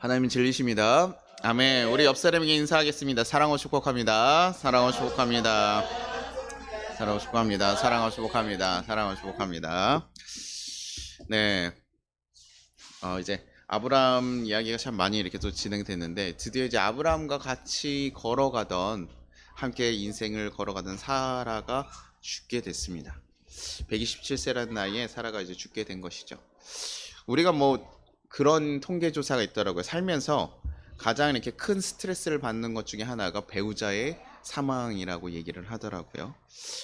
하나님 진리십니다. 아멘. 우리 옆 사람에게 인사하겠습니다. 사랑하고 축복합니다. 사랑하고 축복합니다. 사랑하고 축복합니다. 사랑하고 축복합니다. 사랑하고 축복합니다. 네. 이제 아브라함 이야기가 참 많이 이렇게 또 진행됐는데, 드디어 이제 아브라함과 같이 걸어가던, 함께 인생을 걸어가던 사라가 죽게 됐습니다. 127세라는 나이에 사라가 이제 죽게 된 것이죠. 우리가 그런 통계 조사가 있더라고요. 살면서 가장 이렇게 큰 스트레스를 받는 것 중에 하나가 배우자의 사망이라고 얘기를 하더라고요.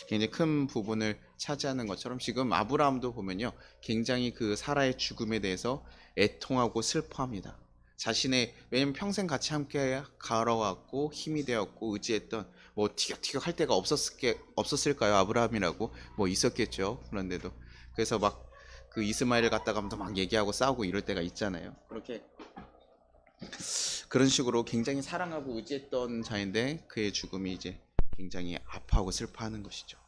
굉장히 큰 부분을 차지하는 것처럼 지금 아브라함도 보면요, 굉장히 그 사라의 죽음에 대해서 애통하고 슬퍼합니다. 왜냐면 평생 같이 함께 걸어왔고 힘이 되었고 의지했던, 티격태격 할 데가 없었을까요? 아브라함이라고 있었겠죠. 그런데도 그래서 그 이스마엘을 갖다가 막 얘기하고 싸우고 이럴 때가 있잖아요. 그런 식으로 굉장히 사랑하고 의지했던 자인데 그의 죽음이 이제 굉장히 아파하고 슬퍼하는 것이죠.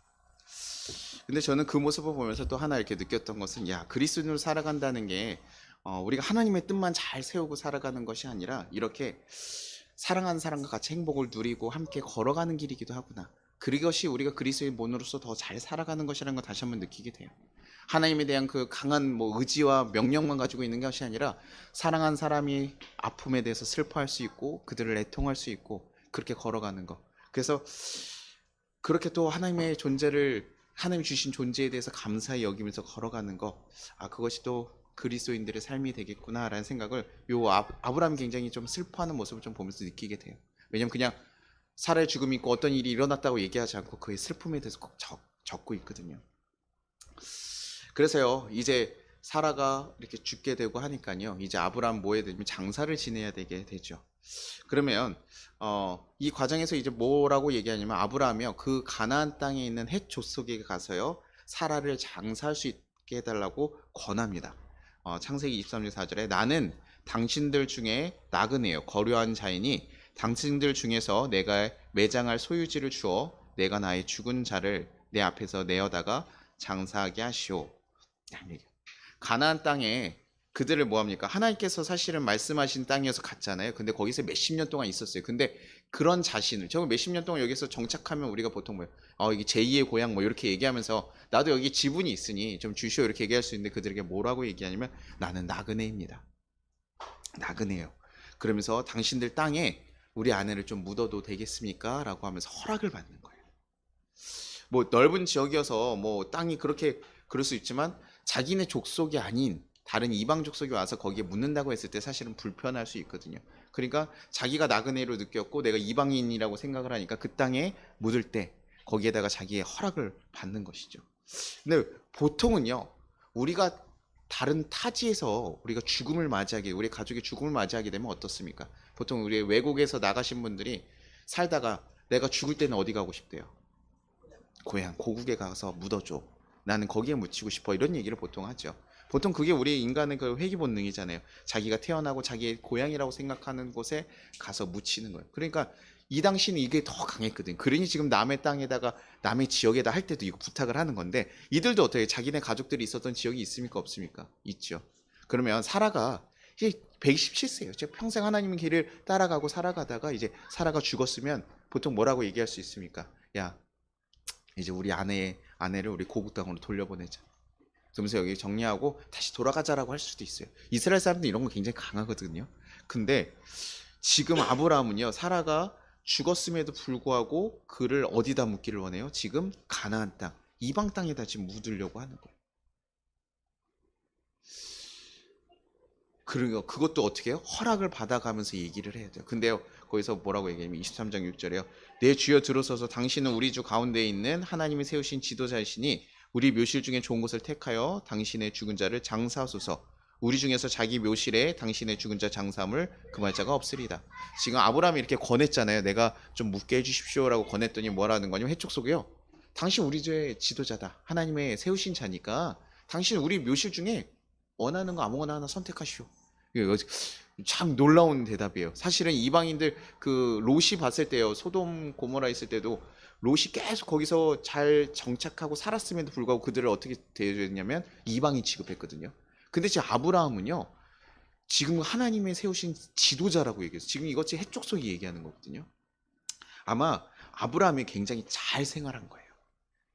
근데 저는 그 모습을 보면서 또 하나 이렇게 느꼈던 것은, 그리스도인으로 살아간다는 게 우리가 하나님의 뜻만 잘 세우고 살아가는 것이 아니라 이렇게 사랑하는 사람과 같이 행복을 누리고 함께 걸어가는 길이기도 하구나. 그것이 우리가 그리스도의 본으로서 더 잘 살아가는 것이라는 걸 다시 한번 느끼게 돼요. 하나님에 대한 그 강한 의지와 명령만 가지고 있는 것이 아니라 사랑한 사람이 아픔에 대해서 슬퍼할 수 있고 그들을 애통할 수 있고 그렇게 걸어가는 것. 그래서 그렇게 또 하나님의 존재를, 하나님 주신 존재에 대해서 감사히 여기면서 걸어가는 것, 그것이 또 그리스도인들의 삶이 되겠구나라는 생각을 아브라함이 굉장히 좀 슬퍼하는 모습을 좀 보면서 느끼게 돼요. 왜냐면 그냥 사라의 죽음이 있고 어떤 일이 일어났다고 얘기하지 않고 그의 슬픔에 대해서 꼭 적고 있거든요. 그래서요, 이제 사라가 이렇게 죽게 되고 하니까요, 이제 아브라함 뭐해야 되냐면 장사를 지내야 되게 되죠. 그러면 이 과정에서 이제 뭐라고 얘기하냐면, 아브라함이요, 그 가나안 땅에 있는 헷 족속에 가서요 사라를 장사할 수 있게 해달라고 권합니다. 창세기 23장 4절에 나는 당신들 중에 나그네요, 거류한 자이니 당신들 중에서 내가 매장할 소유지를 주어 내가 나의 죽은 자를 내 앞에서 내어다가 장사하게 하시오. 가나안 땅에 그들을 뭐합니까? 하나님께서 사실은 말씀하신 땅이어서 갔잖아요. 근데 거기서 몇십 년 동안 있었어요. 근데 그런 자신을, 저 몇십 년 동안 여기서 정착하면 우리가 보통 이게 제2의 고향 이렇게 얘기하면서 나도 여기 지분이 있으니 좀 주시오 이렇게 얘기할 수 있는데, 그들에게 뭐라고 얘기하냐면 나는 나그네입니다. 나그네요. 그러면서 당신들 땅에 우리 아내를 좀 묻어도 되겠습니까? 라고 하면서 허락을 받는 거예요. 넓은 지역이어서 땅이 그럴 수 있지만 자기네 족속이 아닌 다른 이방 족속이 와서 거기에 묻는다고 했을 때 사실은 불편할 수 있거든요. 그러니까 자기가 나그네로 느꼈고 내가 이방인이라고 생각을 하니까 그 땅에 묻을 때 거기에다가 자기의 허락을 받는 것이죠. 근데 보통은요, 우리가 다른 타지에서 우리가 죽음을 맞이하게, 우리 가족이 죽음을 맞이하게 되면 어떻습니까? 보통 우리 외국에서 나가신 분들이 살다가 내가 죽을 때는 어디 가고 싶대요? 고향, 고국에 가서 묻어줘. 나는 거기에 묻히고 싶어. 이런 얘기를 보통 하죠. 보통 그게 우리 인간의 그 회귀 본능이잖아요. 자기가 태어나고 자기의 고향이라고 생각하는 곳에 가서 묻히는 거예요. 그러니까 이 당시는 이게 더 강했거든. 그러니 지금 남의 땅에다가 남의 지역에다 할 때도 이거 부탁을 하는 건데, 이들도 어떻게 자기네 가족들이 있었던 지역이 있습니까? 없습니까? 있죠. 그러면 사라가 이제 127세예요. 제가 평생 하나님의 길을 따라가고 살아가다가 이제 사라가 죽었으면 보통 뭐라고 얘기할 수 있습니까? 야, 이제 우리 아내를 우리 고국 땅으로 돌려보내자. 그러면서 여기 정리하고 다시 돌아가자라고 할 수도 있어요. 이스라엘 사람들 이런 거 굉장히 강하거든요. 근데 지금 아브라함은요, 사라가 죽었음에도 불구하고 그를 어디다 묻기를 원해요? 지금 가나안 땅, 이방 땅에다 지금 묻으려고 하는 거예요. 그리고 그것도 어떻게 해요? 허락을 받아가면서 얘기를 해야 돼요. 근데요, 거기서 뭐라고 얘기하냐면 23장 6절에요. 내 주여 들어서서 당신은 우리 주 가운데에 있는 하나님이 세우신 지도자이시니 우리 묘실 중에 좋은 곳을 택하여 당신의 죽은 자를 장사하소서. 우리 중에서 자기 묘실에 당신의 죽은 자 장사함을 금할 자가 없으리다. 지금 아브라함이 이렇게 권했잖아요. 내가 좀 묻게 해주십시오라고 권했더니 뭐라는 거냐면, 해촉 속에요, 당신 우리 주의 지도자다. 하나님의 세우신 자니까 당신 우리 묘실 중에 원하는 거 아무거나 하나 선택하시오. 이거 참 놀라운 대답이에요. 사실은 이방인들 그 롯이 봤을 때요, 소돔 고모라 있을 때도 롯이 계속 거기서 잘 정착하고 살았음에도 불구하고 그들을 어떻게 대해줬냐면 이방인 취급했거든요. 근데 지금 아브라함은요, 지금 하나님의 세우신 지도자라고 얘기해서 지금 이것이 해족속이 얘기하는 거거든요. 아마 아브라함이 굉장히 잘 생활한 거예요.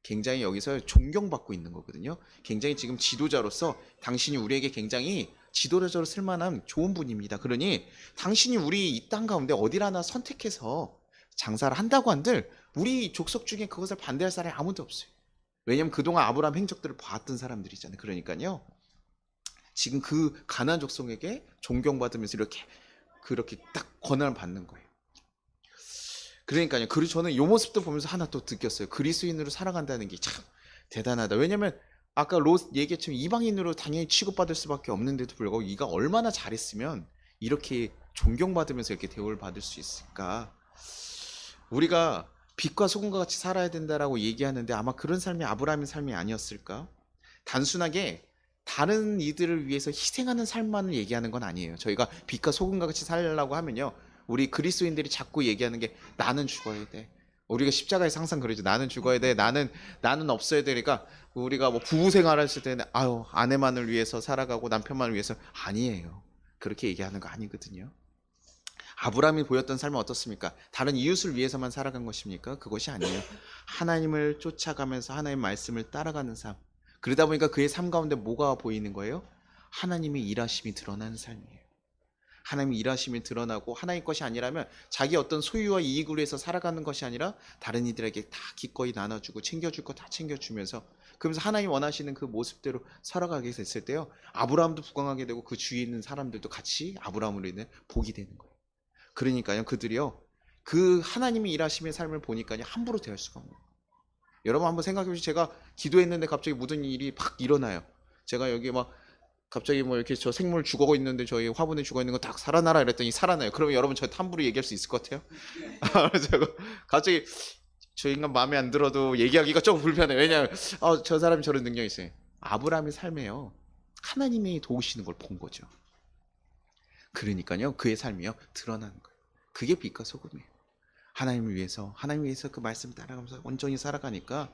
굉장히 여기서 존경받고 있는 거거든요. 굉장히 지금 지도자로서 당신이 우리에게 굉장히 지도자로 쓸만한 좋은 분입니다. 그러니 당신이 우리 이 땅 가운데 어딜 하나 선택해서 장사를 한다고 한들 우리 족속 중에 그것을 반대할 사람이 아무도 없어요. 왜냐면 그동안 아브라함 행적들을 봤던 사람들이잖아요. 그러니까요. 지금 그 가나안 족속에게 존경받으면서 이렇게 그렇게 딱 권한을 받는 거예요. 그러니까요. 그리고 저는 이 모습도 보면서 하나 또 느꼈어요. 그리스도인으로 살아간다는 게 참 대단하다. 왜냐면 아까 롯 얘기했지만 이방인으로 당연히 취급받을 수밖에 없는데도 불구하고 이가 얼마나 잘했으면 이렇게 존경받으면서 이렇게 대우를 받을 수 있을까? 우리가 빛과 소금과 같이 살아야 된다라고 얘기하는데 아마 그런 삶이 아브라함의 삶이 아니었을까? 단순하게 다른 이들을 위해서 희생하는 삶만을 얘기하는 건 아니에요. 저희가 빛과 소금과 같이 살려고 하면요. 우리 그리스도인들이 자꾸 얘기하는 게 나는 죽어야 돼. 우리가 십자가에서 항상 그러죠. 나는 죽어야 돼. 나는 없어야 되니까 우리가 뭐 부부 생활했을 때는 아유 아내만을 위해서 살아가고 남편만을 위해서 아니에요. 그렇게 얘기하는 거 아니거든요. 아브라함이 보였던 삶은 어떻습니까? 다른 이웃을 위해서만 살아간 것입니까? 그것이 아니에요. 하나님을 쫓아가면서 하나님의 말씀을 따라가는 삶. 그러다 보니까 그의 삶 가운데 뭐가 보이는 거예요? 하나님의 일하심이 드러나는 삶이에요. 하나님의 일하심이 드러나고 하나님 것이 아니라면 자기 어떤 소유와 이익으로 해서 살아가는 것이 아니라 다른 이들에게 다 기꺼이 나눠주고 챙겨줄 거 다 챙겨주면서 그러면서 하나님 원하시는 그 모습대로 살아가게 됐을 때요. 아브라함도 부강하게 되고 그 주위에 있는 사람들도 같이 아브라함으로 인해 복이 되는 거예요. 그러니까요. 그들이요. 그 하나님이 일하심의 삶을 보니까요. 함부로 대할 수가 없는 거예요. 여러분 한번 생각해 보시죠. 제가 기도했는데 갑자기 모든 일이 막 일어나요. 제가 여기 막 갑자기 뭐 이렇게 저 생물 죽어 있는데 저희 화분에 죽어 있는 거 딱 살아나라 이랬더니 살아나요. 그러면 여러분 저 함부로 얘기할 수 있을 것 같아요? 제가 갑자기 저 인간 마음에 안 들어도 얘기하기가 조금 불편해요. 왜냐하면 저 사람이 저런 능력이 있어요. 아브라함의 삶에요. 하나님이 도우시는 걸 본 거죠. 그러니까요. 그의 삶이요. 드러나는 거예요. 그게 빛과 소금이에요. 하나님을 위해서 그 말씀 따라가면서 온전히 살아가니까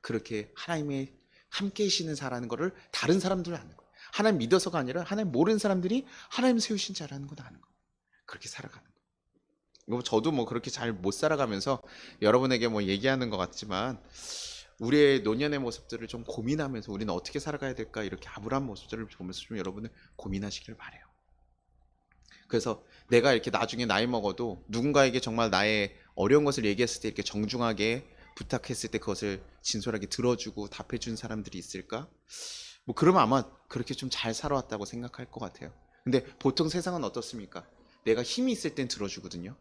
그렇게 하나님의 함께 계시는 자라는 거를 다른 사람들은 아는 거예요. 하나님 믿어서가 아니라 하나님 모르는 사람들이 하나님 세우신 자라는 걸 아는 거예요. 그렇게 살아가는 거예요. 저도 뭐 그렇게 잘 못 살아가면서 여러분에게 뭐 얘기하는 것 같지만 우리의 노년의 모습들을 좀 고민하면서 우리는 어떻게 살아가야 될까 이렇게 아브라함 모습들을 보면서 좀 여러분은 고민하시길 바래요. 그래서 내가 이렇게 나중에 나이 먹어도 누군가에게 정말 나의 어려운 것을 얘기했을 때 이렇게 정중하게 부탁했을 때 그것을 진솔하게 들어주고 답해준 사람들이 있을까? 뭐 그러면 아마 그렇게 좀 잘 살아왔다고 생각할 것 같아요. 근데 보통 세상은 어떻습니까? 내가 힘이 있을 땐 들어주거든요.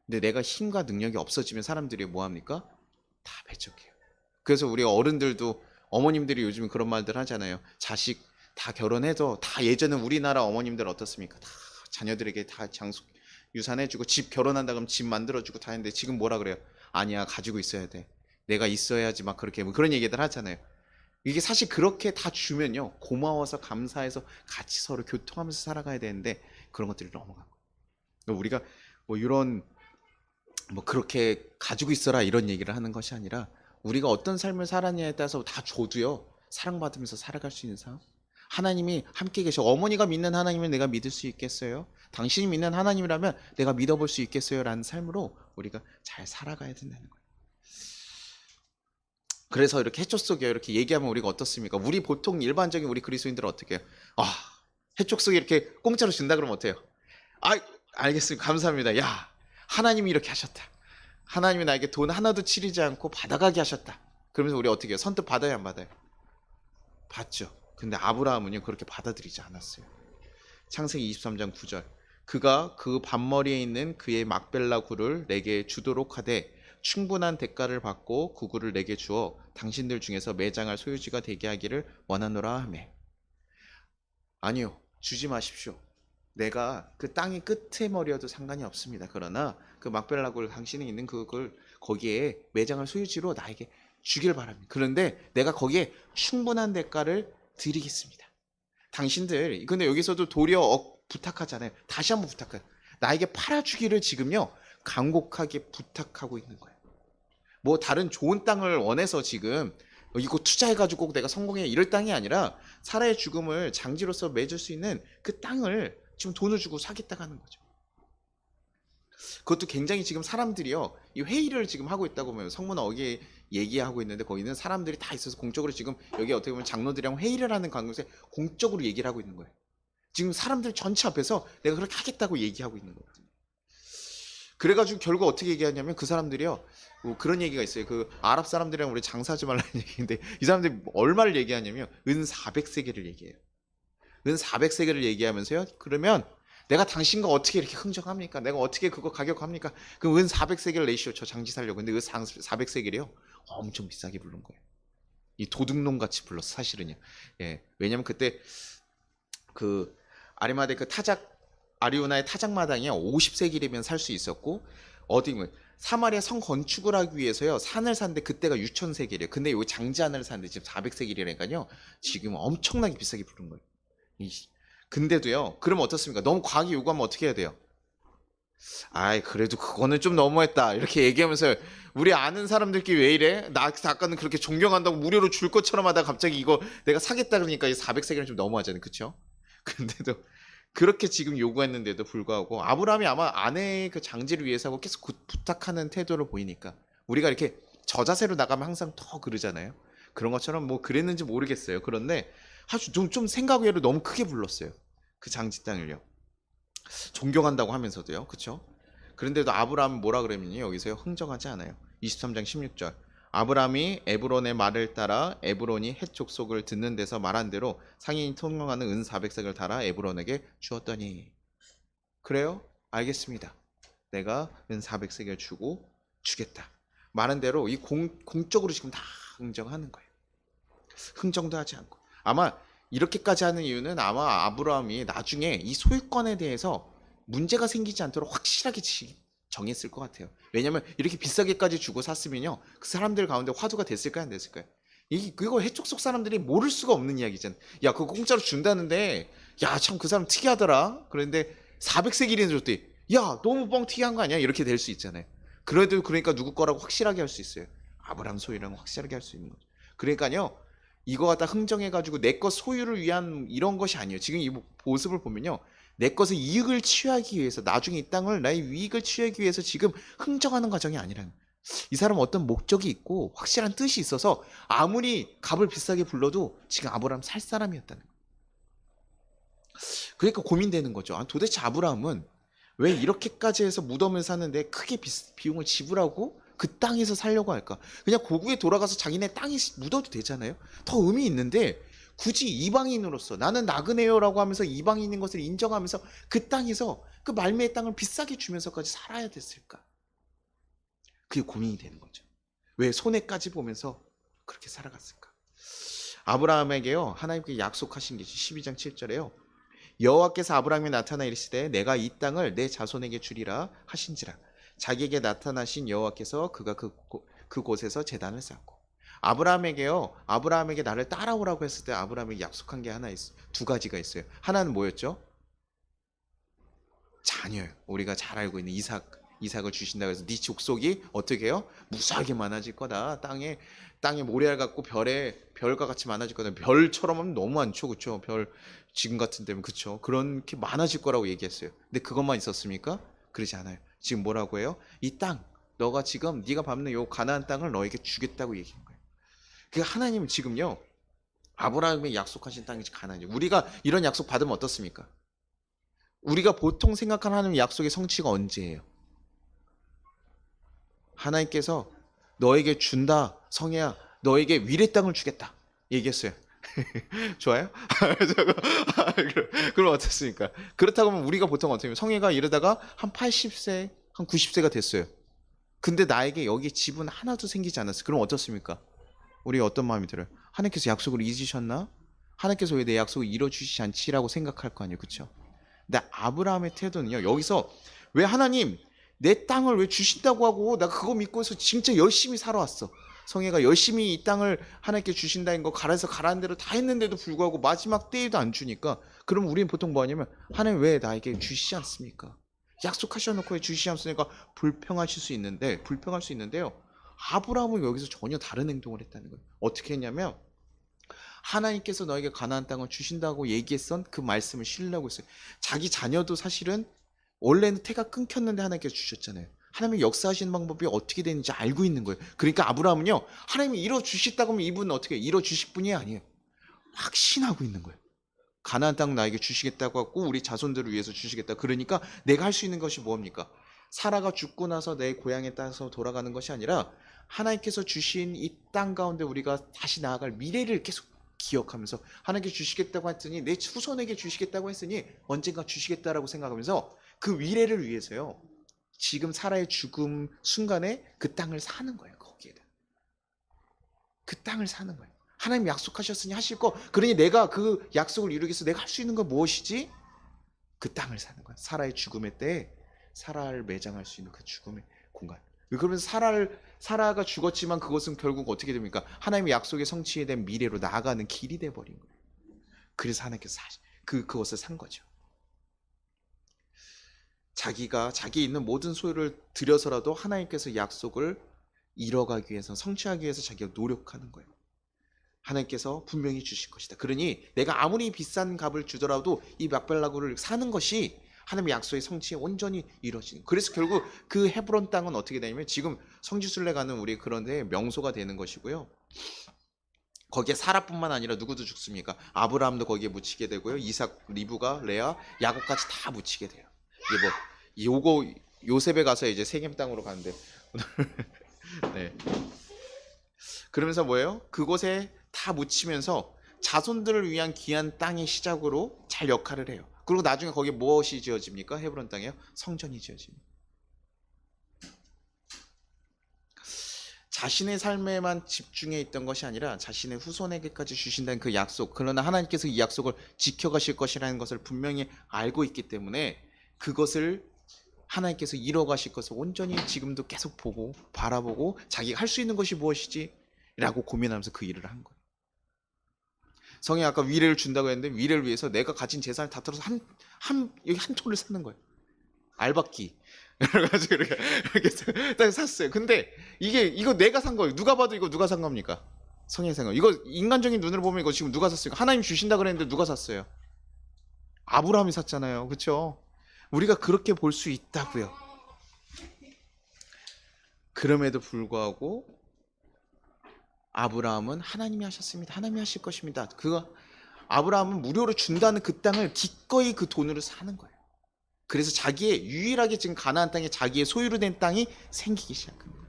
근데 내가 힘과 능력이 없어지면 사람들이 뭐 합니까? 다 배척해요. 그래서 우리 어른들도 어머님들이 요즘 그런 말들 하잖아요. 자식 다 결혼해도 다 예전엔 우리나라 어머님들 어떻습니까? 다 자녀들에게 다 장속 유산해주고 집 결혼한다 그러면 집 만들어주고 다 했는데 지금 뭐라 그래요? 아니야 가지고 있어야 돼. 내가 있어야지 막 그렇게 뭐 그런 얘기들 하잖아요. 이게 사실 그렇게 다 주면요 고마워서 감사해서 같이 서로 교통하면서 살아가야 되는데 그런 것들이 넘어간 거예요. 우리가 뭐 이런 뭐 그렇게 가지고 있어라 이런 얘기를 하는 것이 아니라 우리가 어떤 삶을 살았냐에 따라서 다 줘도요 사랑받으면서 살아갈 수 있는 삶. 하나님이 함께 계셔. 어머니가 믿는 하나님을 내가 믿을 수 있겠어요? 당신이 믿는 하나님이라면 내가 믿어볼 수 있겠어요? 라는 삶으로 우리가 잘 살아가야 된다는 거예요. 그래서 이렇게 해쪽 속에 이렇게 얘기하면 우리가 어떻습니까? 우리 보통 일반적인 우리 그리스도인들은 어떻게 해요? 해쪽 속에 이렇게 공짜로 준다 그러면 어때요? 알겠습니다. 감사합니다. 야, 하나님이 이렇게 하셨다. 하나님이 나에게 돈 하나도 치르지 않고 받아가게 하셨다. 그러면서 우리 어떻게 해요? 선뜻 받아야 안 받아요? 받죠. 근데 아브라함은요 그렇게 받아들이지 않았어요. 창세기 23장 9절 그가 그 밭머리에 있는 그의 막벨라 굴을 내게 주도록 하되 충분한 대가를 받고 그 굴을 내게 주어 당신들 중에서 매장할 소유지가 되게 하기를 원하노라 하며 아니요 주지 마십시오. 내가 그 땅의 끝에 머리여도 상관이 없습니다. 그러나 그 막벨라 굴 당신이 있는 그걸 거기에 매장할 소유지로 나에게 주길 바랍니다. 그런데 내가 거기에 충분한 대가를 드리겠습니다. 당신들 근데 여기서도 도리어 부탁하잖아요. 다시 한번 부탁해요. 나에게 팔아주기를 지금요 간곡하게 부탁하고 있는 거예요. 뭐 다른 좋은 땅을 원해서 지금 이거 투자해가지고 꼭 내가 성공해 이럴 땅이 아니라 사라의 죽음을 장지로서 맺을 수 있는 그 땅을 지금 돈을 주고 사겠다고 하는 거죠. 그것도 굉장히 지금 사람들이요, 이 회의를 지금 하고 있다고 보면 성문 어귀에 얘기하고 있는데 거기는 사람들이 다 있어서 공적으로 지금 여기 어떻게 보면 장로들이랑 회의를 하는 관계에서 공적으로 얘기를 하고 있는 거예요. 지금 사람들 전체 앞에서 내가 그렇게 하겠다고 얘기하고 있는 거거든요. 그래가지고 결국 어떻게 얘기하냐면 그 사람들이요, 뭐 그런 얘기가 있어요. 그 아랍 사람들이랑 우리 장사하지 말라는 얘기인데 이 사람들이 얼마를 얘기하냐면 은 400세겔을 얘기해요. 은 400세겔을 얘기하면서요, 그러면 내가 당신과 어떻게 이렇게 흥정합니까? 내가 어떻게 그거 가격합니까? 그럼 은 400세겔 내시오. 저 장지 살려고. 근데 은 400세겔이요 엄청 비싸게 부른 거예요. 이 도둑놈 같이 불렀어 사실은요. 예, 왜냐면 그때 그 아리마대 그 타작, 아리우나의 타작마당이 50세겔이면 살 수 있었고, 어디 사마리아 성 건축을 하기 위해서요 산을 샀는데 그때가 6,000세겔이에요. 근데 여기 장지 하나를 샀는데 지금 400세겔이라니까요. 지금 엄청나게 비싸게 부른 거예요. 근데도요, 그러면 어떻습니까? 너무 과하게 요구하면 어떻게 해야 돼요? 아이, 그래도 그거는 좀 너무했다 이렇게 얘기하면서, 우리 아는 사람들끼리 왜 이래? 나 아까는 그렇게 존경한다고 무료로 줄 것처럼 하다가 갑자기 이거 내가 사겠다 그러니까 400세겔은 좀 너무하잖아요, 그쵸? 근데도 그렇게 지금 요구했는데도 불구하고 아브라함이 아마 아내의 그 장지를 위해서 계속 부탁하는 태도를 보이니까, 우리가 이렇게 저자세로 나가면 항상 더 그러잖아요. 그런 것처럼 뭐 그랬는지 모르겠어요. 그런데 아주 좀 생각 외로 너무 크게 불렀어요, 그 장지 땅을요. 존경한다고 하면서도요, 그쵸? 그런데도 아브라함은 뭐라 그러면요, 여기서요 흥정하지 않아요. 23장 16절, 아브라함이 에브론의 말을 따라 에브론이 헷 족속을 듣는 데서 말한 대로 상인이 통용하는 은 400색을 달아 에브론에게 주었더니. 그래요? 알겠습니다. 내가 은 400색을 주고 주겠다. 말한 대로 이 공적으로 지금 다 흥정하는 거예요. 흥정도 하지 않고. 아마 이렇게까지 하는 이유는 아마 아브라함이 나중에 이 소유권에 대해서 문제가 생기지 않도록 확실하게 정했을 것 같아요. 왜냐면 이렇게 비싸게까지 주고 샀으면요, 그 사람들 가운데 화두가 됐을까요, 안 됐을까요? 그거 해촉속 사람들이 모를 수가 없는 이야기잖아. 야, 그거 공짜로 준다는데, 야, 참 그 사람 특이하더라. 그런데 400세겔이나 줬대. 야, 너무 뻥튀기한 거 아니야? 이렇게 될 수 있잖아요. 그래도 그러니까 누구 거라고 확실하게 할 수 있어요. 아브라함 소유라고 확실하게 할 수 있는 거죠. 그러니까요, 이거 갖다 흥정해가지고 내 것 소유를 위한 이런 것이 아니에요. 지금 이 모습을 보면요, 내 것의 이익을 취하기 위해서, 나중에 이 땅을 나의 이익을 취하기 위해서 지금 흥정하는 과정이 아니라는 거예요. 이 사람은 어떤 목적이 있고 확실한 뜻이 있어서 아무리 값을 비싸게 불러도 지금 아브라함 살 사람이었다는 거예요. 그러니까 고민되는 거죠. 도대체 아브라함은 왜 이렇게까지 해서 무덤을 사는데 크게 비용을 지불하고 그 땅에서 살려고 할까? 그냥 고국에 돌아가서 자기네 땅에 묻어도 되잖아요. 더 의미 있는데 굳이 이방인으로서 나는 나그네요라고 하면서 이방인인 것을 인정하면서 그 땅에서 그 말미의 땅을 비싸게 주면서까지 살아야 됐을까? 그게 고민이 되는 거죠. 왜 손해까지 보면서 그렇게 살아갔을까? 아브라함에게요, 하나님께 약속하신 게 12장 7절에요. 여호와께서 아브라함에 나타나 이르시되 내가 이 땅을 내 자손에게 주리라 하신지라. 자기에게 나타나신 여호와께서 그가 그곳에서 제단을 쌓고. 아브라함에게 나를 따라오라고 했을 때 아브라함에게 약속한 게 하나 있어요. 두 가지가 있어요. 하나는 뭐였죠? 자녀요. 우리가 잘 알고 있는 이삭을 주신다고 해서 네 족속이 어떻게 해요? 무수하게 많아질 거다. 땅에 모래알 같고 별과 같이 많아질 거다. 별처럼 하면 너무 많죠, 그렇죠? 별 지금 같은 때면, 그렇죠? 그렇게 많아질 거라고 얘기했어요. 근데 그것만 있었습니까? 그러지 않아요. 지금 뭐라고 해요? 이 땅, 너가 지금 네가 밟는 요 가나안 땅을 너에게 주겠다고 얘기한 거예요. 그러니까 하나님은 지금요, 아브라함이 약속하신 땅이 가나안이에요. 우리가 이런 약속 받으면 어떻습니까? 우리가 보통 생각하는 하나님의 약속의 성취가 언제예요? 하나님께서 너에게 준다, 성애야, 너에게 위례 땅을 주겠다 얘기했어요. 좋아요? 그럼 어떻습니까? 그렇다고 하면 우리가 보통 어떻게 하면 성애가 이러다가 한 80세, 한 90세가 됐어요. 근데 나에게 여기 집은 하나도 생기지 않았어요. 그럼 어떻습니까? 우리가 어떤 마음이 들어요? 하나님께서 약속을 잊으셨나? 하나님께서 왜 내 약속을 이뤄주시지 않지라고 생각할 거 아니에요, 그렇죠? 근데 아브라함의 태도는요, 여기서 왜 하나님 내 땅을 왜 주신다고 하고 나 그거 믿고서 진짜 열심히 살아왔어. 성애가 열심히 이 땅을 하나님께 주신다는 거 가라는 대로 다 했는데도 불구하고 마지막 때에도 안 주니까, 그럼 우리는 보통 뭐 하냐면 하나님 왜 나에게 주시지 않습니까? 약속하셔놓고 왜 주시지 않습니까? 불평할 수 있는데요, 아브라함은 여기서 전혀 다른 행동을 했다는 거예요. 어떻게 했냐면 하나님께서 너에게 가나안 땅을 주신다고 얘기했던 그 말씀을 신뢰하고 있어요. 자기 자녀도 사실은 원래는 태가 끊겼는데 하나님께서 주셨잖아요. 하나님이 역사하시는 방법이 어떻게 되는지 알고 있는 거예요. 그러니까 아브라함은요, 하나님이 이뤄 주시다고 하면 이분은 어떻게 이뤄 주실 분이 아니에요. 확신하고 있는 거예요. 가나안 땅 나에게 주시겠다고 하고 우리 자손들을 위해서 주시겠다. 그러니까 내가 할 수 있는 것이 뭡니까? 사라가 죽고 나서 내 고향에 따라서 돌아가는 것이 아니라 하나님께서 주신 이 땅 가운데 우리가 다시 나아갈 미래를 계속 기억하면서 하나님께 주시겠다고 했더니 내 후손에게 주시겠다고 했으니 언젠가 주시겠다라고 생각하면서 그 미래를 위해서요. 지금 사라의 죽음 순간에 그 땅을 사는 거예요. 거기에다. 그 땅을 사는 거예요. 하나님 약속하셨으니 하실 거. 그러니 내가 그 약속을 이루기 위해서 내가 할 수 있는 건 무엇이지? 그 땅을 사는 거야. 사라의 죽음의 때에 사라를 매장할 수 있는 그 죽음의 공간. 그러면서 사라가 죽었지만 그것은 결국 어떻게 됩니까? 하나님의 약속의 성취에 대한 미래로 나아가는 길이 돼 버린 거예요. 그래서 하나님께서 그것을 산 거죠. 자기가 자기 있는 모든 소유를 들여서라도 하나님께서 약속을 이뤄가기 위해서 성취하기 위해서 자기가 노력하는 거예요. 하나님께서 분명히 주실 것이다. 그러니 내가 아무리 비싼 값을 주더라도 이 막벨라고를 사는 것이 하나님의 약속의 성취에 온전히 이루어지는. 그래서 결국 그 헤브론 땅은 어떻게 되냐면 지금 성지순례 가는 우리 그런데 명소가 되는 것이고요. 거기에 사라뿐만 아니라 누구도 죽습니까? 아브라함도 거기에 묻히게 되고요. 이삭, 리브가, 레아, 야곱까지 다 묻히게 돼요. 이게 뭐 요거 요셉에 가서 이제 세겜 땅으로 가는데 네. 그러면서 뭐예요? 그곳에 다 묻히면서 자손들을 위한 귀한 땅의 시작으로 잘 역할을 해요. 그리고 나중에 거기에 무엇이 지어집니까? 헤브론 땅에요? 성전이 지어집니다. 자신의 삶에만 집중해 있던 것이 아니라 자신의 후손에게까지 주신다는 그 약속. 그러나 하나님께서 이 약속을 지켜가실 것이라는 것을 분명히 알고 있기 때문에 그것을 하나님께서 이뤄가실 것을 온전히 지금도 계속 보고 바라보고 자기가 할 수 있는 것이 무엇이지? 라고 고민하면서 그 일을 한 거예요. 성이 아까 위례를 준다고 했는데 위례를 위해서 내가 가진 재산을 다 털어서 여기 한 톨을 사는 거예요. 알바끼. 그래가지고 이렇게 딱 샀어요. 근데 이거 내가 산 거예요. 누가 봐도 이거 누가 산 겁니까? 성의 생각. 이거 인간적인 눈으로 보면 이거 지금 누가 샀어요? 하나님 주신다 그랬는데 누가 샀어요? 아브라함이 샀잖아요. 그렇죠? 우리가 그렇게 볼 수 있다고요. 그럼에도 불구하고 아브라함은 하나님이 하셨습니다. 하나님이 하실 것입니다. 아브라함은 무료로 준다는 그 땅을 기꺼이 그 돈으로 사는 거예요. 그래서 자기의 유일하게 지금 가나안 땅에 자기의 소유로 된 땅이 생기기 시작한 거예요.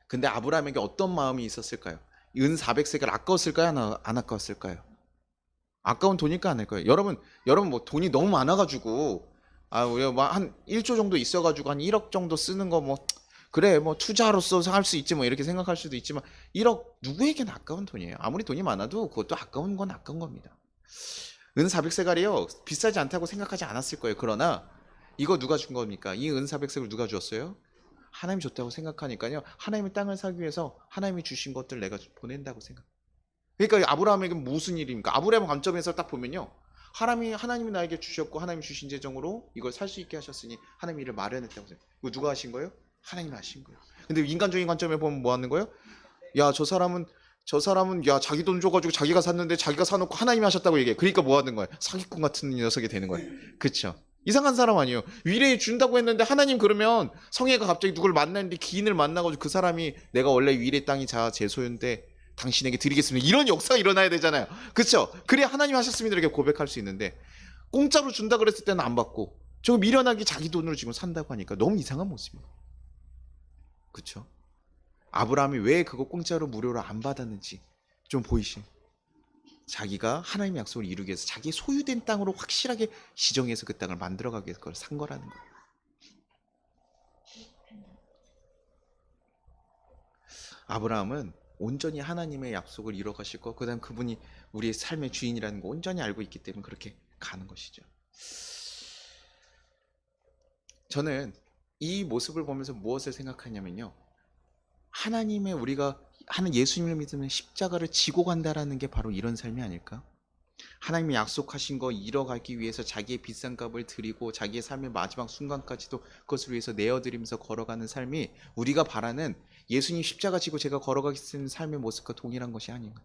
근데 아브라함에게 어떤 마음이 있었을까요? 은 400세겔 아까웠을까요? 안 아까웠을까요? 아까운 돈일까 안 할까요? 여러분 뭐 돈이 너무 많아가지고 우리가 뭐 한 1조 정도 있어가지고 한 1억 정도 쓰는 거 뭐 그래 뭐 투자로서 할 수 있지 뭐 이렇게 생각할 수도 있지만 1억 누구에게는 아까운 돈이에요. 아무리 돈이 많아도 그것도 아까운 건 아까운 겁니다. 은 400세겔이요 비싸지 않다고 생각하지 않았을 거예요. 그러나 이거 누가 준 겁니까? 이 은 400세겔 누가 줬어요? 하나님이 줬다고 생각하니까요. 하나님의 땅을 사기 위해서 하나님이 주신 것들 내가 보낸다고 생각. 그러니까 아브라함에게 무슨 일입니까? 아브라함 관점에서 딱 보면요. 하나님이 나에게 주셨고 하나님이 주신 재정으로 이걸 살 수 있게 하셨으니 하나님이 이를 마련했다고 생각. 이거 누가 하신 거예요? 하나님이 하신 거예요. 근데 인간적인 관점에 보면 뭐 하는 거예요? 야, 저 사람은 야, 자기 돈 줘가지고 자기가 샀는데 자기가 사놓고 하나님이 하셨다고 얘기해. 그러니까 뭐 하는 거예요? 사기꾼 같은 녀석이 되는 거예요. 그렇죠? 이상한 사람 아니에요. 위례 준다고 했는데 하나님 그러면 성애가 갑자기 누굴 만났는데 기인을 만나가지고 그 사람이 내가 원래 위례 땅이 제 소유인데 당신에게 드리겠습니다. 이런 역사가 일어나야 되잖아요. 그렇죠? 그래야 하나님 하셨습니다. 이렇게 고백할 수 있는데 공짜로 준다 그랬을 때는 안 받고 저 미련하게 자기 돈으로 지금 산다고 하니까 너무 이상한 모습이에요. 그렇죠? 아브라함이 왜 그거 공짜로 무료로 안 받았는지 좀 보이시? 자기가 하나님의 약속을 이루기 위해서 자기 소유된 땅으로 확실하게 지정해서 그 땅을 만들어가기 위해서 그걸 산 거라는 거예요. 아브라함은 온전히 하나님의 약속을 이뤄가실 거, 그 다음 그분이 우리의 삶의 주인이라는 거 온전히 알고 있기 때문에 그렇게 가는 것이죠. 저는 이 모습을 보면서 무엇을 생각하냐면요. 하나님의 우리가 하는 예수님을 믿으면 십자가를 지고 간다라는 게 바로 이런 삶이 아닐까? 하나님이 약속하신 거 이뤄가기 위해서 자기의 비싼 값을 드리고 자기의 삶의 마지막 순간까지도 그것을 위해서 내어드리면서 걸어가는 삶이 우리가 바라는 예수님 십자가 지고 제가 걸어가겠다는 삶의 모습과 동일한 것이 아닌가.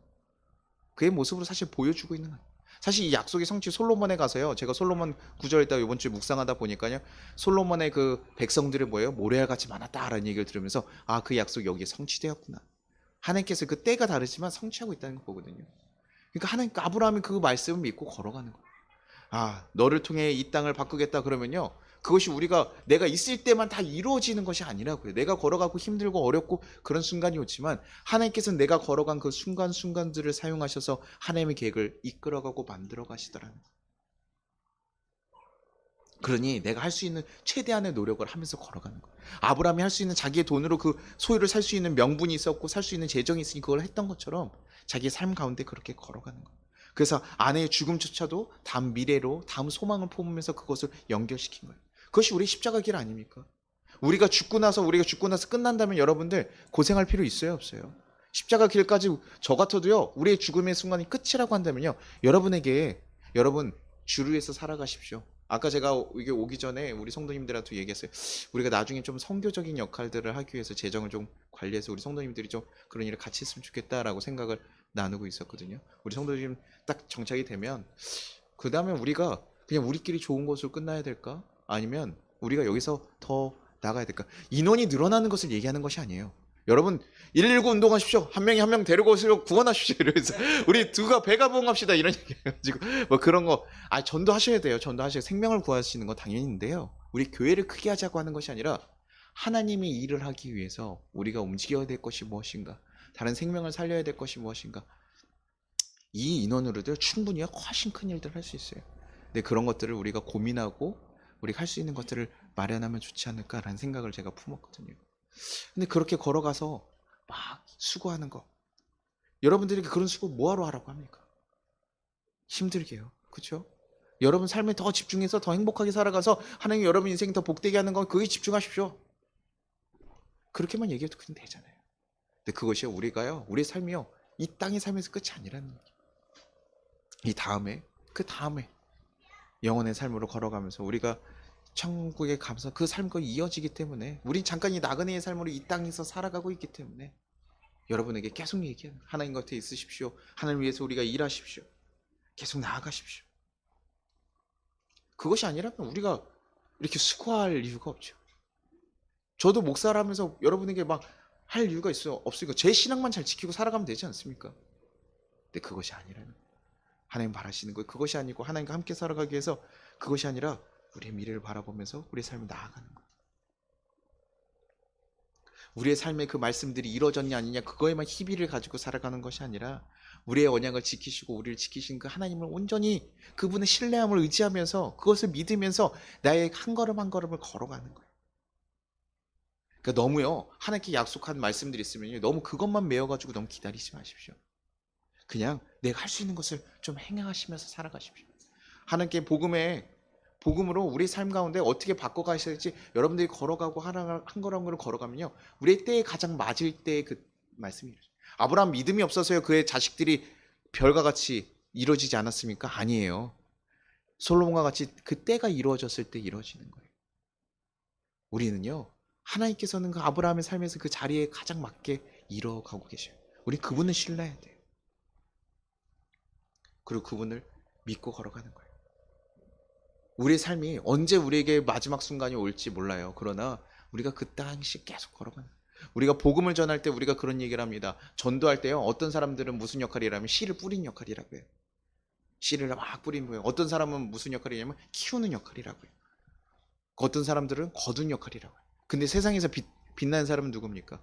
그의 모습으로 사실 보여주고 있는 거예요. 사실 이 약속의 성취 솔로몬에 가서요. 제가 솔로몬 구절을 딱 이번 주에 묵상하다 보니까요. 솔로몬의 그 백성들이 뭐예요? 모래알같이 많았다라는 얘기를 들으면서 아, 그 약속이 여기에 성취되었구나. 하나님께서 그 때가 다르지만 성취하고 있다는 거거든요. 그러니까 하나님 아브라함이 그 말씀을 믿고 걸어가는 거예요. 아, 너를 통해 이 땅을 바꾸겠다 그러면요. 그것이 우리가 내가 있을 때만 다 이루어지는 것이 아니라고요. 내가 걸어가고 힘들고 어렵고 그런 순간이 오지만 하나님께서는 내가 걸어간 그 순간순간들을 사용하셔서 하나님의 계획을 이끌어가고 만들어 가시더라는 거예요. 그러니 내가 할 수 있는 최대한의 노력을 하면서 걸어가는 거예요. 아브라함이 할 수 있는 자기의 돈으로 그 소유를 살 수 있는 명분이 있었고 살 수 있는 재정이 있으니 그걸 했던 것처럼 자기의 삶 가운데 그렇게 걸어가는 거예요. 그래서 아내의 죽음조차도 다음 미래로 다음 소망을 품으면서 그것을 연결시킨 거예요. 그것이 우리 십자가 길 아닙니까? 우리가 죽고 나서 끝난다면 여러분들 고생할 필요 있어요, 없어요? 십자가 길까지 저 같아도요. 우리의 죽음의 순간이 끝이라고 한다면요. 여러분 주를 위해서 살아가십시오. 아까 제가 이게 오기 전에 우리 성도님들한테 얘기했어요. 우리가 나중에 좀 선교적인 역할들을 하기 위해서 재정을 좀 관리해서 우리 성도님들이 좀 그런 일을 같이 했으면 좋겠다라고 생각을 나누고 있었거든요. 우리 성도님 딱 정착이 되면 그 다음에 우리가 그냥 우리끼리 좋은 곳으로 끝나야 될까? 아니면 우리가 여기서 더 나가야 될까? 인원이 늘어나는 것을 얘기하는 것이 아니에요. 여러분 119 운동하십시오. 한 명이 한 명 데리고 오시고 구원하십시오. 이러면서 우리 두가 배가 부흥합시다. 이런 얘기 해가지고 뭐 그런 거 전도하셔야 돼요. 전도하셔야 생명을 구하시는 건 당연인데요. 우리 교회를 크게 하자고 하는 것이 아니라 하나님이 일을 하기 위해서 우리가 움직여야 될 것이 무엇인가? 다른 생명을 살려야 될 것이 무엇인가? 이 인원으로도 충분히 훨씬 큰 일들을 할 수 있어요. 근데 그런 것들을 우리가 고민하고 우리가 할 수 있는 것들을 마련하면 좋지 않을까라는 생각을 제가 품었거든요. 근데 그렇게 걸어가서 막 수고하는 거. 여러분들이 그런 수고 뭐하러 하라고 합니까? 힘들게요. 그렇죠? 여러분 삶에 더 집중해서 더 행복하게 살아가서 하나님 여러분 인생 더 복되게 하는 건 그거에 집중하십시오. 그렇게만 얘기해도 그냥 되잖아요. 근데 그것이 우리가요. 우리의 삶이요. 이 땅의 삶에서 끝이 아니라는 얘기. 이 다음에 그 다음에 영혼의 삶으로 걸어가면서 우리가 천국에 가면서 그 삶과 이어지기 때문에 우린 잠깐 이 나그네의 삶으로 이 땅에서 살아가고 있기 때문에 여러분에게 계속 얘기하는 하나님 곁에 있으십시오. 하나님 위해서 우리가 일하십시오. 계속 나아가십시오. 그것이 아니라면 우리가 이렇게 수고할 이유가 없죠. 저도 목사라면서 여러분에게 막 할 이유가 있어요? 없으니까 제 신앙만 잘 지키고 살아가면 되지 않습니까? 근데 그것이 아니라면 하나님 바라시는 거 그것이 아니고 하나님과 함께 살아가기 위해서 그것이 아니라 우리의 미래를 바라보면서 우리의 삶을 나아가는 것. 우리의 삶의 그 말씀들이 이루어졌냐 아니냐 그거에만 희비를 가지고 살아가는 것이 아니라 우리의 언약을 지키시고 우리를 지키신 그 하나님을 온전히 그분의 신뢰함을 의지하면서 그것을 믿으면서 나의 한 걸음 한 걸음을 걸어가는 거예요. 그러니까 너무요 하나님께 약속한 말씀들이 있으면 너무 그것만 메워가지고 너무 기다리지 마십시오. 그냥 내가 할 수 있는 것을 좀 행하시면서 살아가십시오. 하나님께 복음으로 우리 삶 가운데 어떻게 바꿔가셔야 될지 여러분들이 걸어가고 한 걸음을 걸어가면요. 우리의 때에 가장 맞을 때의 그 말씀이에요. 아브라함 믿음이 없어서요. 그의 자식들이 별과 같이 이루어지지 않았습니까? 아니에요. 솔로몬과 같이 그 때가 이루어졌을 때 이루어지는 거예요. 우리는요. 하나님께서는 그 아브라함의 삶에서 그 자리에 가장 맞게 이루어가고 계셔요. 우리 그분을 신뢰해야 돼요. 그리고 그분을 믿고 걸어가는 거예요. 우리의 삶이 언제 우리에게 마지막 순간이 올지 몰라요. 그러나 우리가 그 당시 계속 걸어가는 거예요. 우리가 복음을 전할 때 우리가 그런 얘기를 합니다. 전도할 때요. 어떤 사람들은 무슨 역할이라면 씨를 뿌린 역할이라고 해요. 씨를 막 뿌리는 거예요. 어떤 사람은 무슨 역할이냐면 키우는 역할이라고 해요. 어떤 사람들은 거둔 역할이라고 해요. 근데 세상에서 빛나는 사람은 누굽니까?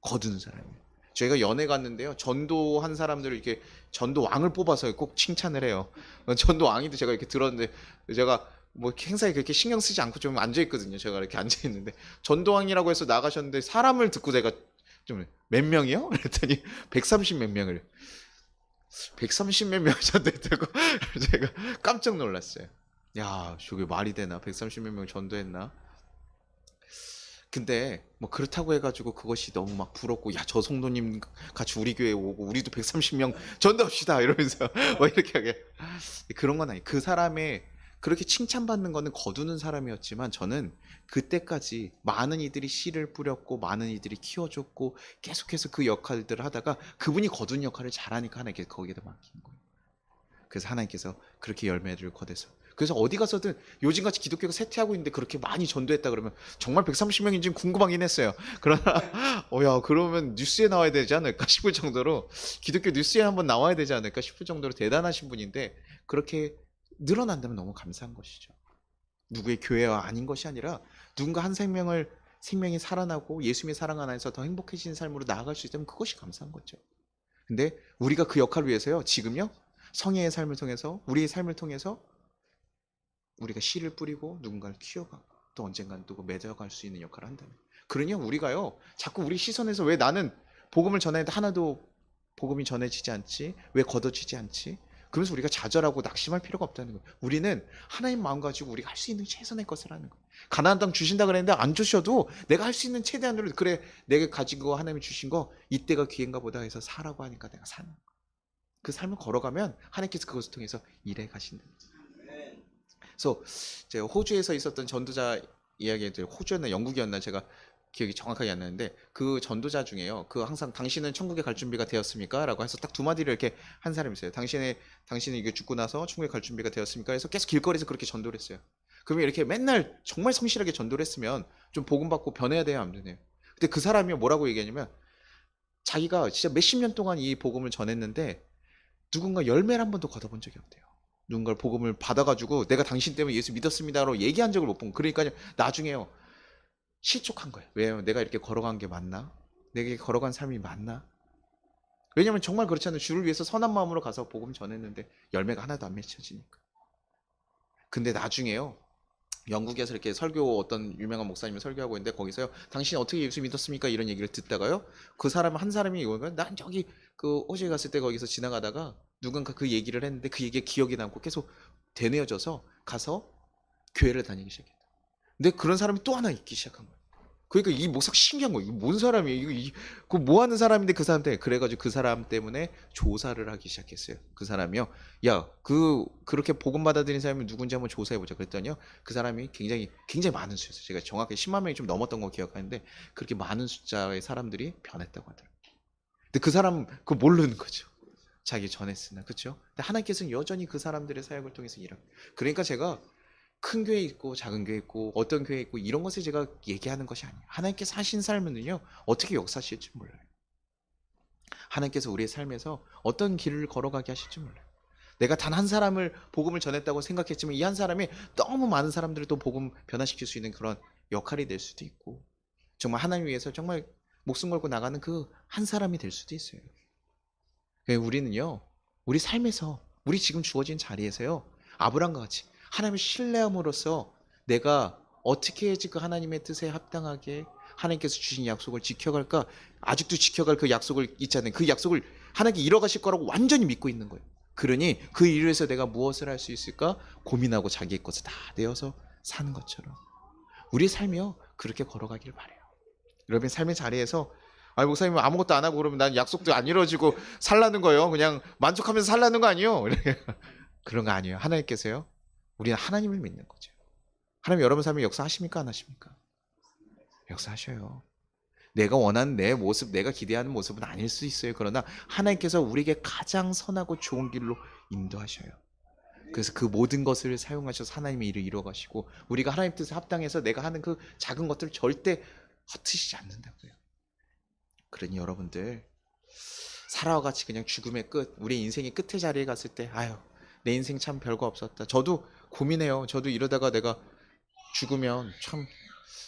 거두는 사람이에요. 저희가 연애 갔는데요. 전도한 사람들을 이렇게 전도왕을 뽑아서 꼭 칭찬을 해요. 전도왕인데 제가 이렇게 들었는데 제가 뭐 행사에 그렇게 신경 쓰지 않고 좀 앉아 있거든요. 제가 이렇게 앉아 있는데 전도왕이라고 해서 나가셨는데 사람을 듣고 제가 좀 몇 명이요? 그랬더니 130 몇 명을 130 몇 명을 전도했다고 제가 깜짝 놀랐어요. 야, 저게 말이 되나? 130 몇 명 전도했나? 근데 뭐 그렇다고 해가지고 그것이 너무 막 부럽고 야 저 성도님 같이 우리 교회 오고 우리도 130명 전도합시다 이러면서 뭐 이렇게 하게 그런 건 아니. 그 사람의 그렇게 칭찬받는 거는 거두는 사람이었지만 저는 그때까지 많은 이들이 씨를 뿌렸고 많은 이들이 키워줬고 계속해서 그 역할들을 하다가 그분이 거둔 역할을 잘하니까 하나님께서 거기에다 맡긴 거예요. 그래서 하나님께서 그렇게 열매를 거둬서 그래서 어디 가서든 요즘같이 기독교가 쇠퇴하고 있는데 그렇게 많이 전도했다 그러면 정말 130명인지 궁금하긴 했어요. 그러나 야 그러면 뉴스에 나와야 되지 않을까 싶을 정도로 기독교 뉴스에 한번 나와야 되지 않을까 싶을 정도로 대단하신 분인데 그렇게 늘어난다면 너무 감사한 것이죠. 누구의 교회가 아닌 것이 아니라 누군가 한 생명이 살아나고 예수님의 사랑 안에서 더 행복해지는 삶으로 나아갈 수 있다면 그것이 감사한 거죠. 근데 우리가 그 역할을 위해서요. 지금요. 성예의 삶을 통해서 우리의 삶을 통해서 우리가 씨를 뿌리고 누군가를 키워가고 또 언젠가는 또 맺어갈 수 있는 역할을 한다면 그러니 우리가요 자꾸 우리 시선에서 왜 나는 복음을 전하는데 하나도 복음이 전해지지 않지? 왜 걷어지지 않지? 그러면서 우리가 좌절하고 낙심할 필요가 없다는 거예요. 우리는 하나님 마음 가지고 우리가 할 수 있는 최선의 것을 하는 거예요. 가나안 땅 주신다 그랬는데 안 주셔도 내가 할 수 있는 최대한으로 그래 내가 가진 거 하나님이 주신 거 이때가 기회인가 보다 해서 사라고 하니까 내가 사는 거예요. 그 삶을 걸어가면 하나님께서 그것을 통해서 일해 가신다. 그래서 제가 호주에서 있었던 전도자 이야기들 호주였나 영국이었나 제가 기억이 정확하게 안 나는데 그 전도자 중에요. 그 항상 당신은 천국에 갈 준비가 되었습니까? 라고 해서 딱 두 마디를 이렇게 한 사람이 있어요. 당신이 이게 죽고 나서 천국에 갈 준비가 되었습니까? 해서 계속 길거리에서 그렇게 전도를 했어요. 그러면 이렇게 맨날 정말 성실하게 전도를 했으면 좀 복음 받고 변해야 돼요, 안 되네요. 근데 그 사람이 뭐라고 얘기하냐면 자기가 진짜 몇십 년 동안 이 복음을 전했는데 누군가 열매를 한 번도 거둬본 적이 없대요. 누군가를 복음을 받아가지고 내가 당신 때문에 예수 믿었습니다라고 얘기한 적을 못 본. 그러니까 나중에요 실족한 거예요. 왜요? 내가 이렇게 걸어간 게 맞나? 내가 이렇게 걸어간 삶이 맞나? 왜냐면 정말 그렇잖아요. 주를 위해서 선한 마음으로 가서 복음 전했는데 열매가 하나도 안 맺혀지니까. 근데 나중에요. 영국에서 이렇게 설교 어떤 유명한 목사님이 설교하고 있는데 거기서요. 당신이 어떻게 예수 믿었습니까? 이런 얘기를 듣다가요. 그 사람 한 사람이 이거가 난 저기 그 호주에 갔을 때 거기서 지나가다가 누군가 그 얘기를 했는데 그 얘기가 기억이 남고 계속 되뇌어져서 가서 교회를 다니기 시작했다. 근데 그런 사람이 또 하나 있기 시작한 거예요. 그러니까 이 목사가 신기한 거예요. 이게 뭔 사람이에요? 그 뭐 하는 사람인데 그 사람 때문에 그래가지고 그 사람 때문에 조사를 하기 시작했어요. 그 사람이요. 야, 그렇게 복음 받아들인 사람이 누군지 한번 조사해 보자. 그랬더니요. 그 사람이 굉장히 많은 수였어요. 제가 정확히 10만 명이 좀 넘었던 거 기억하는데 그렇게 많은 숫자의 사람들이 변했다고 하더라고요. 근데 그 사람 그거 모르는 거죠. 자기 전했으나 그렇죠? 근데 하나님께서는 여전히 그 사람들의 사역을 통해서 일하고. 그러니까 제가 큰 교회 있고 작은 교회 있고 어떤 교회 있고 이런 것을 제가 얘기하는 것이 아니에요. 하나님께서 하신 삶은요 어떻게 역사하실지 몰라요. 하나님께서 우리의 삶에서 어떤 길을 걸어가게 하실지 몰라요. 내가 단 한 사람을 복음을 전했다고 생각했지만 이 한 사람이 너무 많은 사람들을 또 복음 변화시킬 수 있는 그런 역할이 될 수도 있고 정말 하나님 위해서 정말 목숨 걸고 나가는 그 한 사람이 될 수도 있어요. 우리는요 우리 삶에서 우리 지금 주어진 자리에서요 아브람과 같이 하나님을 신뢰함으로써 내가 어떻게 해야지 그 하나님의 뜻에 합당하게 하나님께서 주신 약속을 지켜갈까? 아직도 지켜갈 그 약속을 있잖아요. 그 약속을 하나님께 이뤄가실 거라고 완전히 믿고 있는 거예요. 그러니 그 일을 위해서 내가 무엇을 할 수 있을까? 고민하고 자기의 것을 다 내어서 사는 것처럼 우리의 삶이요 그렇게 걸어가길 바래요. 여러분 삶의 자리에서 목사님 아무것도 안 하고 그러면 난 약속도 안 이루어지고 살라는 거예요. 그냥 만족하면서 살라는 거 아니에요. 그런 거 아니에요. 하나님께서요. 우리는 하나님을 믿는 거죠. 하나님 여러분 삶에 역사하십니까? 안 하십니까? 역사하셔요. 내가 원하는 내 모습, 내가 기대하는 모습은 아닐 수 있어요. 그러나 하나님께서 우리에게 가장 선하고 좋은 길로 인도하셔요. 그래서 그 모든 것을 사용하셔서 하나님의 일을 이루어가시고 우리가 하나님 뜻에 합당해서 내가 하는 그 작은 것들을 절대 헛으시지 않는다고요. 그러니 여러분들 사라와 같이 그냥 죽음의 끝, 우리 인생의 끝의 자리에 갔을 때 내 인생 참 별거 없었다. 저도 고민해요. 저도 이러다가 내가 죽으면 참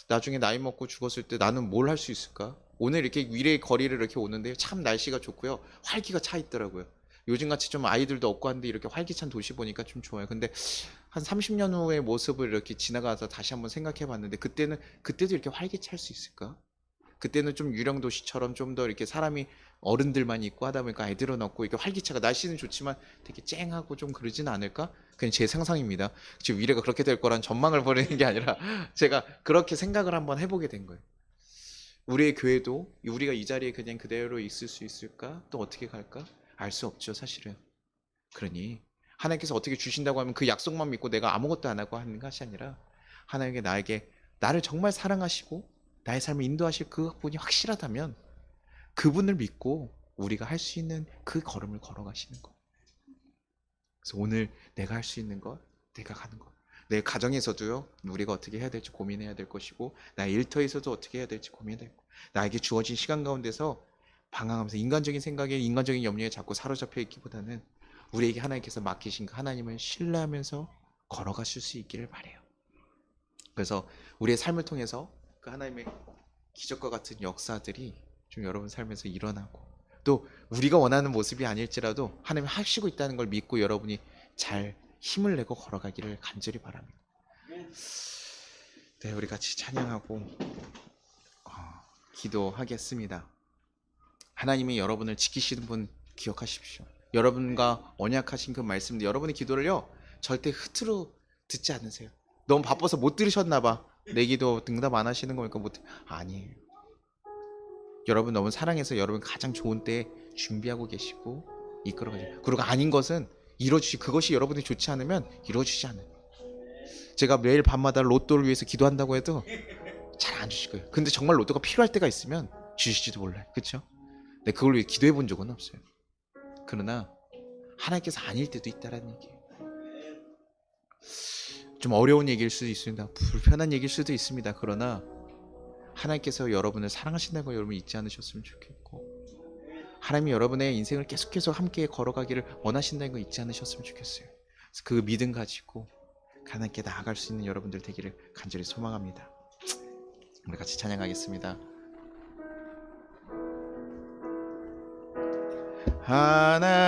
나중에 나이 먹고 죽었을 때 나는 뭘 할 수 있을까? 오늘 이렇게 위례의 거리를 이렇게 오는데 참 날씨가 좋고요. 활기가 차 있더라고요. 요즘같이 좀 아이들도 없고 한데 이렇게 활기찬 도시 보니까 좀 좋아요. 근데 한 30년 후의 모습을 이렇게 지나가서 다시 한번 생각해 봤는데 그때도 이렇게 활기찰 수 있을까? 그때는 좀 유령 도시처럼 좀 더 이렇게 사람이 어른들만 있고 하다 보니까 애들은 없고 이게 활기차가 날씨는 좋지만 되게 쨍하고 좀 그러진 않을까? 그냥 제 상상입니다. 지금 미래가 그렇게 될 거란 전망을 벌이는 게 아니라 제가 그렇게 생각을 한번 해보게 된 거예요. 우리의 교회도 우리가 이 자리에 그냥 그대로 있을 수 있을까? 또 어떻게 갈까? 알 수 없죠, 사실은. 그러니 하나님께서 어떻게 주신다고 하면 그 약속만 믿고 내가 아무것도 안 하고 하는 것이 아니라 하나님께 나를 정말 사랑하시고 나의 삶을 인도하실 그분이 확실하다면 그분을 믿고 우리가 할 수 있는 그 걸음을 걸어가시는 것. 그래서 오늘 내가 할 수 있는 것, 내가 가는 것. 내 가정에서도요, 우리가 어떻게 해야 될지 고민해야 될 것이고, 나의 일터에서도 어떻게 해야 될지 고민해야 되고, 나에게 주어진 시간 가운데서 방황하면서 인간적인 생각에, 인간적인 염려에 자꾸 사로잡혀 있기보다는 우리에게 하나님께서 맡기신 그 하나님을 신뢰하면서 걸어가실 수 있기를 바라요. 그래서 우리의 삶을 통해서 그 하나님의 기적과 같은 역사들이 좀 여러분 삶에서 일어나고, 또 우리가 원하는 모습이 아닐지라도 하나님이 하시고 있다는 걸 믿고 여러분이 잘 힘을 내고 걸어가기를 간절히 바랍니다. 네, 우리 같이 찬양하고 기도하겠습니다. 하나님이 여러분을 지키시는 분 기억하십시오. 여러분과 언약하신 그 말씀들, 여러분의 기도를요 절대 흐트러 듣지 않으세요. 너무 바빠서 못 들으셨나 봐. 내 기도 응답 안 하시는 거니까 아니에요. 여러분 너무 사랑해서 여러분 가장 좋은 때에 준비하고 계시고 이끌어가죠. 그리고 아닌 것은 그것이 여러분이 좋지 않으면 이루어지지 않아요. 제가 매일 밤마다 로또를 위해서 기도한다고 해도 잘 안 주실 거예요. 근데 정말 로또가 필요할 때가 있으면 주실지도 몰라요. 그렇죠? 근데 그걸 위해 기도해 본 적은 없어요. 그러나 하나님께서 아닐 때도 있다라는 얘기예요. 좀 어려운 얘기일 수도 있습니다. 불편한 얘기일 수도 있습니다. 그러나 하나님께서 여러분을 사랑하신다는 걸 여러분 잊지 않으셨으면 좋겠고, 하나님이 여러분의 인생을 계속해서 함께 걸어가기를 원하신다는 걸 잊지 않으셨으면 좋겠어요. 그래서 그 믿음 가지고 하나님께 나아갈 수 있는 여러분들 되기를 간절히 소망합니다. 우리 같이 찬양하겠습니다.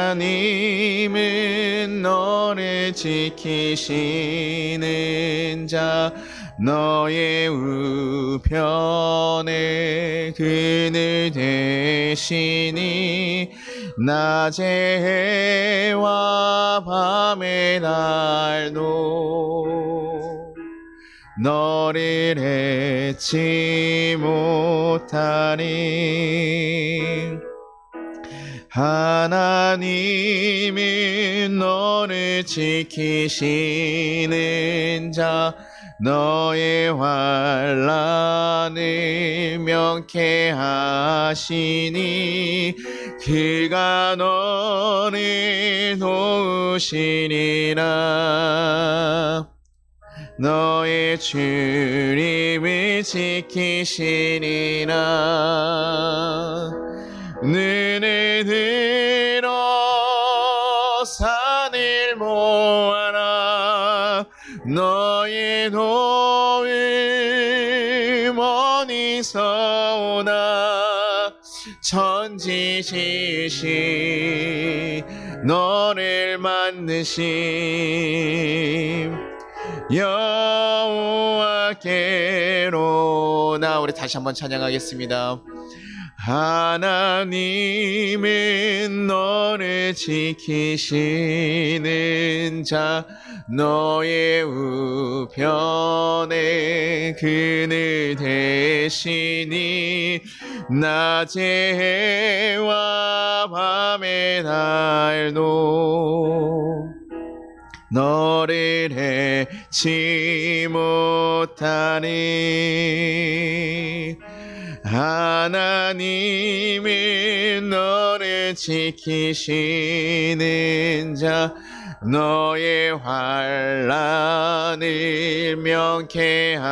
하나님은 너를 지키시는 자, 너의 우편에 그늘 되시니 낮의 해와 밤의 날도 너를 잊지 못하니 하나님은 너를 지키시는 자, 너의 환난을 명쾌하시니 그가 너를 도우시리라. 너의 주님을 지키시리라. 눈을 들어 산을 모아라. 너의 도움 어디서 오나. 천지지신 너를 만드신 여호와께로나. 우리 다시 한번 찬양하겠습니다. 하나님은 너를 지키시는 자, 너의 우편에 그늘 되시니 낮의 해와 밤의 날도 너를 잊지 못하니 하나님은 너를 지키시는 자, 너의 환난을 명쾌하시니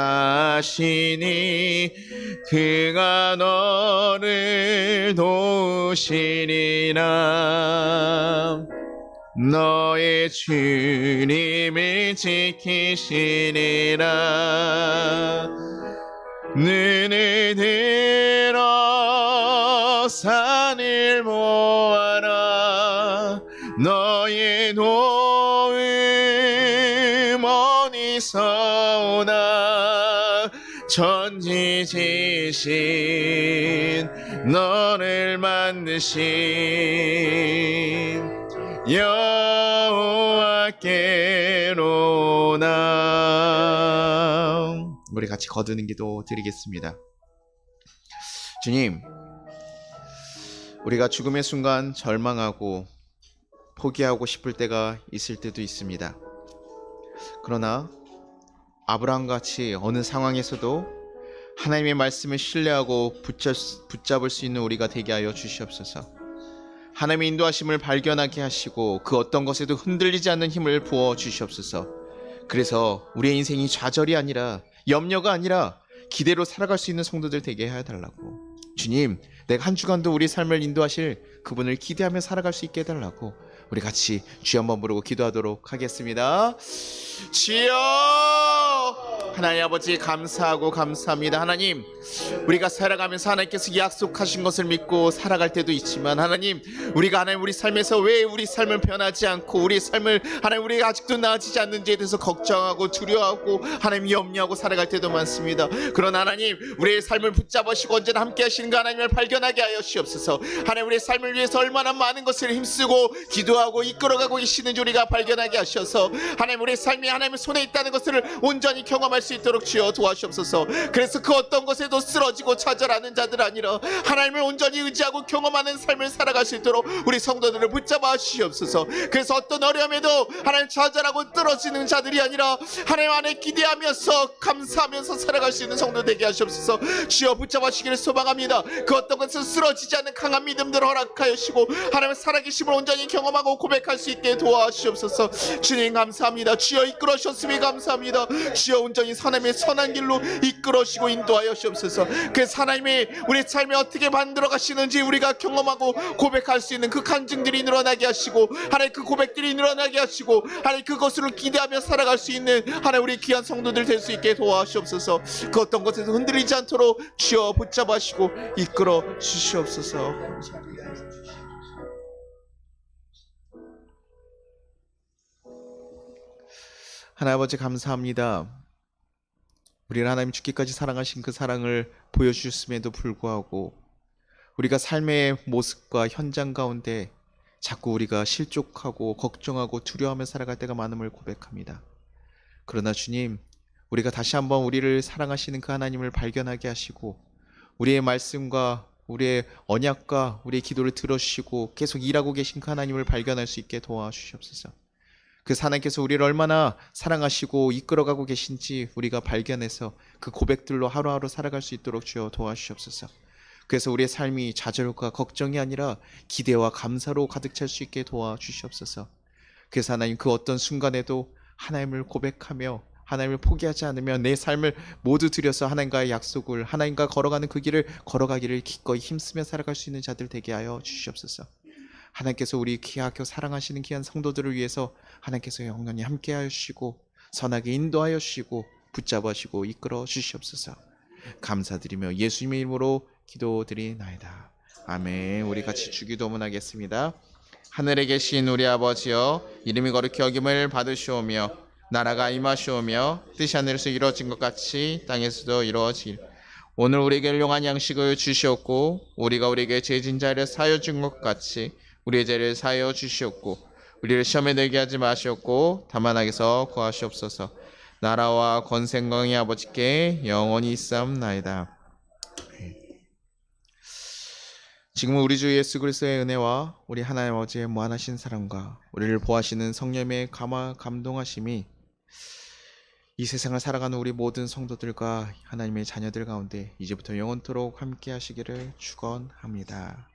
그가 너를 도우시리라. 너의 주님을 지키시리라. 눈을 들어 산을 모아라. 너의 도움 어디서 오나. 천지지신 너를 만드신 여호와께로나. 우리 같이 거두는 기도 드리겠습니다. 주님, 우리가 죽음의 순간 절망하고 포기하고 싶을 때가 있을 때도 있습니다. 그러나 아브라함 같이 어느 상황에서도 하나님의 말씀을 신뢰하고 붙잡을 수 있는 우리가 되게 하여 주시옵소서. 하나님의 인도하심을 발견하게 하시고 그 어떤 것에도 흔들리지 않는 힘을 부어 주시옵소서. 그래서 우리의 인생이 좌절이 아니라 염려가 아니라 기대로 살아갈 수 있는 성도들 되게 해달라고. 주님, 내가 한 주간도 우리 삶을 인도하실 그분을 기대하며 살아갈 수 있게 해달라고 우리 같이 주여 한번 부르고 기도하도록 하겠습니다. 주여! 하나님 아버지 감사하고 감사합니다. 하나님, 우리가 살아가면서 하나님께서 약속하신 것을 믿고 살아갈 때도 있지만 하나님, 우리가 하나님 우리 삶에서 왜 우리 삶을 변하지 않고 우리 삶을 하나님 우리가 아직도 나아지지 않는지에 대해서 걱정하고 두려워하고 하나님 염려하고 살아갈 때도 많습니다. 그러나 하나님, 우리의 삶을 붙잡으시고 언제나 함께 하시는 그 하나님을 발견하게 하여 주옵소서. 하나님, 우리의 삶을 위해서 얼마나 많은 것을 힘쓰고 기도하고 이끌어가고 계시는지 우리가 발견하게 하셔서 하나님, 우리의 삶이 하나님의 손에 있다는 것을 온전히 경험할 수 있도록 주여 도와주옵소서. 그래서 그 어떤 것에도 쓰러지고 좌절하는 자들 아니라 하나님을 온전히 의지하고 경험하는 삶을 살아갈 수 있도록 우리 성도들을 붙잡아 주시옵소서. 그래서 어떤 어려움에도 하나님 좌절하고 떨어지는 자들이 아니라 하나님 안에 기대하면서 감사하면서 살아갈 수 있는 성도 되게 하시옵소서. 주여 붙잡아 주시기를 소망합니다. 그 어떤 것을 쓰러지지 않는 강한 믿음들 허락하여 주시고 하나님의 살아계심을 온전히 경험하고 고백할 수 있게 도와주시옵소서. 주님 감사합니다. 주여 이끌어 주셨음이 감사합니다. 주여 온전히 하나님의 선한 길로 이끌어 주시고 인도하여 주옵소서. 그래서 하나님이 우리 삶에 어떻게 만들어 가시는지 우리가 경험하고 고백할 수 있는 그 간증들이 늘어나게 하시고 하나님 그 고백들이 늘어나게 하시고 하나님 그것으로 기대하며 살아갈 수 있는 하나님 우리 귀한 성도들 될 수 있게 도와주옵소서. 그 어떤 것에서 흔들리지 않도록 주여 붙잡아시고 이끌어 주시옵소서. 하나님 아버지 감사합니다. 우리를 하나님 죽기까지 사랑하신 그 사랑을 보여주셨음에도 불구하고 우리가 삶의 모습과 현장 가운데 자꾸 우리가 실족하고 걱정하고 두려워하며 살아갈 때가 많음을 고백합니다. 그러나 주님, 우리가 다시 한번 우리를 사랑하시는 그 하나님을 발견하게 하시고 우리의 말씀과 우리의 언약과 우리의 기도를 들어주시고 계속 일하고 계신 그 하나님을 발견할 수 있게 도와주시옵소서. 그 하나님께서 우리를 얼마나 사랑하시고 이끌어가고 계신지 우리가 발견해서 그 고백들로 하루하루 살아갈 수 있도록 주여 도와주시옵소서. 그래서 우리의 삶이 좌절과 걱정이 아니라 기대와 감사로 가득 찰 수 있게 도와주시옵소서. 그래서 하나님 그 어떤 순간에도 하나님을 고백하며 하나님을 포기하지 않으며 내 삶을 모두 들여서 하나님과의 약속을 하나님과 걸어가는 그 길을 걸어가기를 기꺼이 힘쓰며 살아갈 수 있는 자들 되게 하여 주시옵소서. 하나님께서 우리 귀하게 사랑하시는 귀한 성도들을 위해서 하나님께서 영원히 함께하여 주시고 선하게 인도하여 주시고 붙잡아 주시고 이끌어 주시옵소서. 감사드리며 예수님의 이름으로 기도드리나이다. 아멘. 우리 같이 주기도문 하겠습니다. 하늘에 계신 우리 아버지여, 이름이 거룩히 여김을 받으시오며 나라가 임하시오며 뜻이 하늘에서 이루어진 것 같이 땅에서도 이루어질. 오늘 우리에게 일용할 양식을 주시옵고 우리가 우리에게 죄진 자를 사하여 준 것 같이 우리의 죄를 사하여 주시옵고 우리를 시험에 들게 하지 마시옵고 다만 악에서 구하시옵소서. 나라와 권세권이 아버지께 영원히 있사옵나이다. 지금은 우리 주 예수 그리스도의 은혜와 우리 하나님 아버지의 무한하신 사랑과 우리를 보호하시는 성령의 감동하심이 이 세상을 살아가는 우리 모든 성도들과 하나님의 자녀들 가운데 이제부터 영원토록 함께 하시기를 축원합니다.